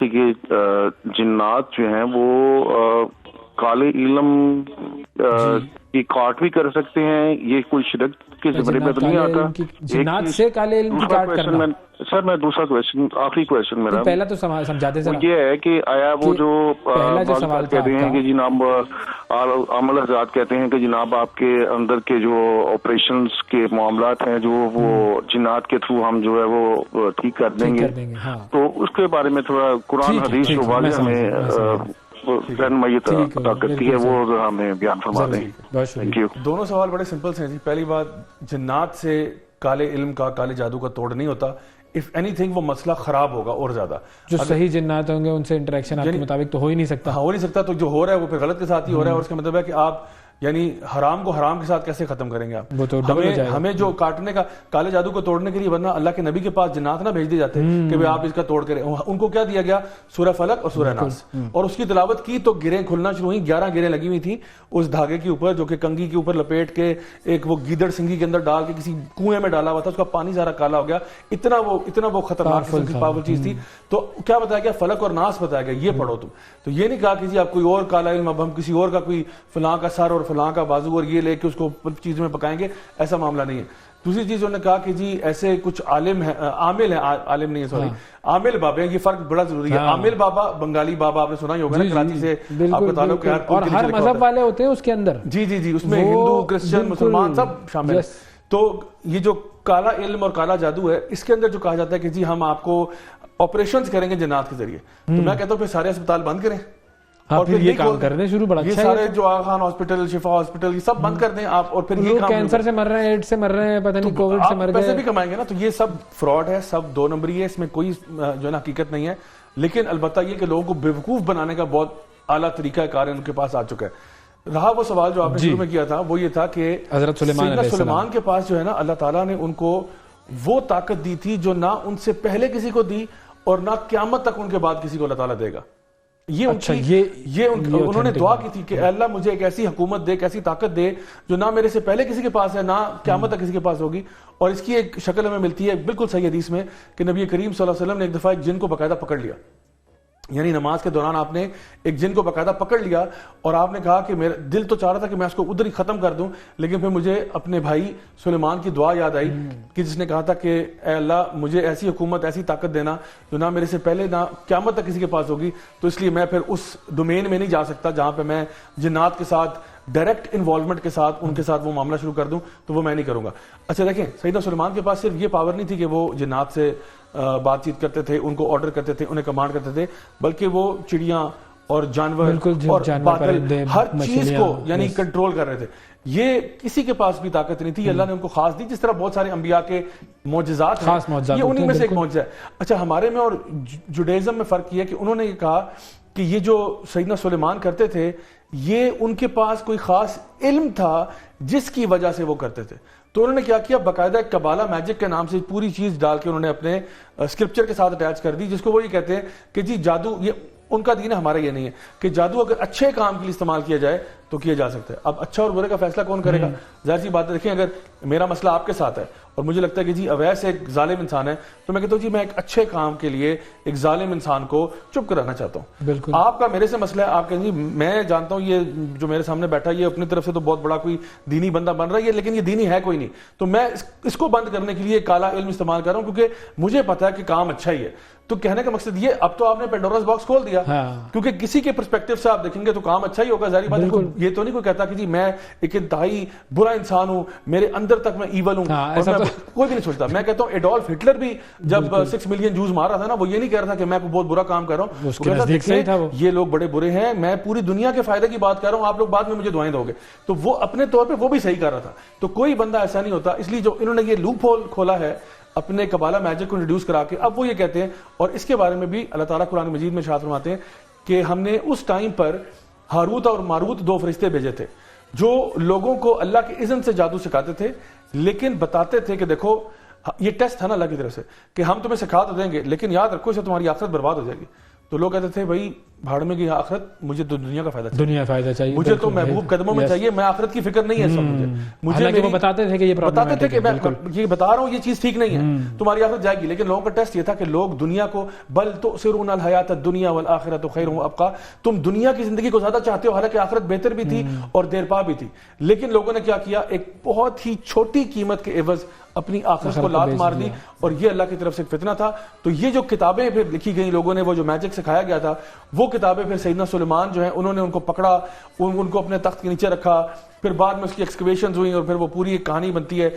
کہ جنات جو ہیں وہ کالے علم کی کاٹ بھی کر سکتے ہیں، یہ کوئی شرک کے زمرے میں تو نہیں آتا؟ جنات سے کالے علم کی کاٹ کرنا؟ سر میں دوسرا کویشچن، آخری کویشچن میرا پہلا تو سمجھاتے وہ یہ ہے کہ آیا وہ جو سوال کہتے ہیں کہ جناب عامل حضرات کہتے ہیں کہ جناب آپ کے اندر کے جو آپریشنز کے معاملات ہیں جو وہ جنات کے تھرو ہم جو ہے وہ ٹھیک کر دیں گے، تو اس کے بارے میں تھوڑا قرآن حدیث جو واضح ہمیں رہنمائی عطا کرتی ہے وہ ہمیں بیان فرما دیں۔ Thank you. دونوں سوال بڑے سمپل سے ہیں جی۔ پہلی بات، جنات سے کالے علم کا، کالے جادو کا توڑ نہیں ہوتا۔ اف اینی تھنگ وہ مسئلہ خراب ہوگا اور زیادہ۔ جو صحیح جنات ہوں گے ان سے انٹریکشن آپ کے مطابق تو ہو ہی نہیں سکتا۔ ہو نہیں سکتا، تو جو ہو رہا ہے وہ پھر غلط کے ساتھ ہی ہو رہا ہے، اور اس کا مطلب ہے کہ آپ یعنی حرام کو حرام کے ساتھ کیسے ختم کریں گے آپ؟ وہ تو ڈبل ہو جائے گا۔ ہمیں جو کاٹنے کا، کالے جادو کو توڑنے کے لیے ورنہ اللہ کے نبی کے پاس جنات نہ بھیج دی جاتے کہ بھئی آپ اس کا توڑ کریں۔ ان کو کیا دیا گیا؟ سورہ فلق اور سورہ ناس، اور اس کی تلاوت کی تو گریں کھلنا شروع ہوئی۔ 11 گریں لگی ہوئی تھیں اس دھاگے کے اوپر، جو کہ کنگھی کے اوپر لپیٹ کے ایک وہ گیدڑ سنگھی کے اندر ڈال کے کسی کنویں میں ڈالا ہوا تھا، اس کا پانی سارا کالا ہو گیا۔ اتنا وہ خطرناک پاورفل چیز تھی۔ تو کیا بتایا گیا؟ فلق اور ناس بتایا گیا، یہ پڑھو تم۔ تو یہ نہیں کہا کہ جی آپ کوئی اور کالا علم، اب ہم کسی اور کا کوئی فلاں کا سر اور فلاں کا بازو اور یہ لے کے اس کو چیز میں پکائیں گے، ایسا معاملہ نہیں ہے۔ دوسری چیز انہوں نے کہا کہ جی ایسے کچھ عالم ہیں، عامل ہیں، عالم نہیں ہے سوری، عامل بابے ہیں، یہ فرق بڑا ضروری ہے۔ عامل بابا بنگالی بابا آپ نے سنا ہی ہوگا نا، کراچی سے آپ کا تعلق ہے، اور ہر مذہب والے ہوتے ہیں اس کے اندر۔ جی جی جی، اس میں ہندو، کرسچن، مسلمان سب شامل ہیں۔ تو یہ جو کالا علم اور کالا جادو ہے، اس کے اندر جو کہا جاتا ہے کہ جی ہم آپ کو آپریشنز کریں گے جنات کے ذریعے، تو میں کہتا ہوں پھر سارے اسپتال بند کریں اور پھر یہ کام کر دیں شروع، بڑا اچھا ہے۔ یہ سارے جو آغا خان ہاسپٹل، شفا ہاسپٹل، یہ سب بند کر دیں آپ، اور پھر یہ کینسر سے مر رہے ہیں، ایڈز سے مر رہے ہیں، پتہ نہیں کووڈ سے مر گئے، پیسے بھی کمائیں گے نا۔ تو یہ سب فراڈ ہے، سب دو نمبری ہے، اس میں کوئی جو ہے نا حقیقت نہیں ہے۔ لیکن البتہ یہ کہ لوگوں کو بیوقوف بنانے کا بہت اعلیٰ طریقہ کار ان کے پاس آ چکا ہے۔ رہا وہ سوال جو آپ نے شروع میں کیا تھا، وہ یہ تھا کہ حضرت سلیمان کے پاس جو ہے نا اللہ تعالیٰ نے ان کو وہ طاقت دی تھی جو نہ ان سے پہلے کسی کو دی اور نہ قیامت تک ان کے بعد کسی کو اللہ تعالیٰ دے گا۔ انہوں نے دعا کی تھی کہ اللہ مجھے ایک ایسی حکومت دے، ایک ایسی طاقت دے جو نہ میرے سے پہلے کسی کے پاس ہے، نہ قیامت تک کسی کے پاس ہوگی۔ اور اس کی ایک شکل ہمیں ملتی ہے بالکل صحیح حدیث میں کہ نبی کریم صلی اللہ علیہ وسلم نے ایک دفعہ ایک جن کو باقاعدہ پکڑ لیا، یعنی نماز کے دوران آپ نے ایک جن کو باقاعدہ پکڑ لیا، اور آپ نے کہا کہ میرا دل تو چاہ رہا تھا کہ میں اس کو ادھر ہی ختم کر دوں، لیکن پھر مجھے اپنے بھائی سلیمان کی دعا یاد آئی کہ جس نے کہا تھا کہ اے اللہ مجھے ایسی حکومت، ایسی طاقت دینا جو نہ میرے سے پہلے نہ قیامت تک کسی کے پاس ہوگی۔ تو اس لیے میں پھر اس ڈومین میں نہیں جا سکتا جہاں پہ میں جنات کے ساتھ ڈائریکٹ انوالومنٹ کے ساتھ ان کے ساتھ وہ معاملہ شروع کر دوں، تو وہ میں نہیں کروں گا۔ اچھا دیکھیں، سیدنا سلیمان کے پاس صرف یہ پاور نہیں تھی کہ وہ جنات سے بات چیت کرتے تھے، ان کو آرڈر کرتے تھے، انہیں کمانڈ کرتے تھے، بلکہ وہ چڑیاں اور جانور اور بادل ہر چیز کو یعنی کنٹرول کر رہے تھے۔ یہ کسی کے پاس بھی طاقت نہیں تھی، اللہ نے ان کو خاص دی، جس طرح بہت سارے انبیاء کے معجزات ہیں، یہ انہی میں سے ایک معجزہ ہے۔ اچھا ہمارے میں اور جوڈیزم میں فرق یہ ہے کہ انہوں نے یہ کہا کہ یہ جو سیدنا سلیمان کرتے تھے یہ ان کے پاس کوئی خاص علم تھا جس کی وجہ سے وہ کرتے تھے۔ تو انہوں نے کیا کیا، باقاعدہ ایک کبالا میجک کے نام سے پوری چیز ڈال کے انہوں نے اپنے اسکرپچر کے ساتھ اٹیچ کر دی، جس کو وہ یہ کہتے ہیں کہ جی جادو، یہ ان کا دین ہے، ہمارا یہ نہیں ہے کہ جادو اگر اچھے کام کے لیے استعمال کیا جائے تو کیا جا سکتا ہے۔ اب اچھا اور برے کا فیصلہ کون کرے گا؟ ظاہر سی بات ہے، دیکھیں اگر میرا مسئلہ آپ کے ساتھ ہے اور مجھے لگتا ہے کہ جی اویس ایک ظالم انسان ہے، تو میں کہتا ہوں جی میں ایک اچھے کام کے لیے ایک ظالم انسان کو چپ کرانا چاہتا ہوں۔ بالکل آپ کا میرے سے مسئلہ ہے، آپ کہیں جی میں جانتا ہوں یہ جو میرے سامنے بیٹھا یہ اپنی طرف سے تو بہت بڑا کوئی دینی بندہ بن رہا ہے، لیکن یہ دینی ہے کوئی نہیں، تو میں اس کو بند کرنے کے لیے کالا علم استعمال کر رہا ہوں کیونکہ مجھے پتا ہے کہ کام اچھا ہی ہے۔ تو کہنے کا مقصد یہ، اب تو آپ نے پینڈوراز باکس کھول دیا، کیونکہ کسی کے پرسپیکٹو سے آپ دیکھیں گے تو کام اچھا ہی ہوگا، ظاہری بات ہے۔ یہ تو نہیں کوئی کہتا کہ جی میں ایک انتہائی برا انسان ہوں، میرے اندر تک میں ایول ہوں، کوئی بھی نہیں سوچتا۔ میں کہتا ہوں ایڈولف ہٹلر بھی جب 6 ملین جوز مار رہا تھا نا، وہ یہ نہیں کہہ رہا تھا کہ میں بہت برا کام کر رہا ہوں، وہ کہتا تھا یہ لوگ بڑے برے ہیں، میں پوری دنیا کے فائدے کی بات کر رہا ہوں، آپ لوگ بعد میں مجھے دعائیں دو گے۔ تو وہ اپنے طور پہ وہ بھی صحیح کر رہا تھا۔ تو کوئی بندہ ایسا نہیں ہوتا، اس لیے جو انہوں نے یہ لوپ ہول کھولا ہے اپنے کبالا میجک کو انٹروڈیوس کرا کے، اب وہ یہ کہتے ہیں، اور اس کے بارے میں بھی اللہ تعالیٰ قرآن مجید میں ارشاد فرماتے ہیں کہ ہم نے اس ٹائم پر ہاروت اور ماروت 2 فرشتے بھیجے تھے جو لوگوں کو اللہ کے اذن سے جادو سکھاتے تھے، لیکن بتاتے تھے کہ دیکھو یہ ٹیسٹ تھا نا اللہ کی طرف سے کہ ہم تمہیں سکھا تو دیں گے، لیکن یاد رکھو اسے تمہاری آخرت برباد ہو جائے گی، تو لوگ کہتے تھے بھائی بھاڑ میں گئی آخرت، مجھے تو دنیا کا فائدہ چاہیے، دنیا فائدہ چاہیے، مجھے تو محبوب قدموں میں چاہیے، میں آخرت کی فکر نہیں ہے سب مجھے وہ بتاتے تھے کہ یہ بتاتے تھے کہ میں یہ بتا رہا ہوں یہ چیز ٹھیک نہیں ہے، تمہاری آخرت جائے گی، لیکن لوگوں کا ٹیسٹ یہ تھا کہ لوگ دنیا کو بل تؤثرون الحیات الدنیا والآخرۃ خیر وابقیٰ، تم دنیا کی زندگی کو زیادہ چاہتے ہو، حالانکہ آخرت بہتر بھی تھی اور دیر پا بھی تھی، لیکن لوگوں نے کیا کیا، ایک بہت ہی چھوٹی قیمت کے عوض اپنی آخرت کو لات مار دی، اور یہ اللہ کی طرف سے ایک فتنہ تھا۔ تو یہ جو کتابیں پھر لکھی گئیں لوگوں نے، وہ جو میجک سکھایا گیا تھا، وہ کتابیں پھر سیدنا سلیمان جو ہیں انہوں نے ان کو پکڑا، ان کو اپنے تخت کے نیچے رکھا، پھر بعد میں اس کی ایکسکیویشنز ہوئیں اور پھر وہ پوری ایک کہانی بنتی ہے۔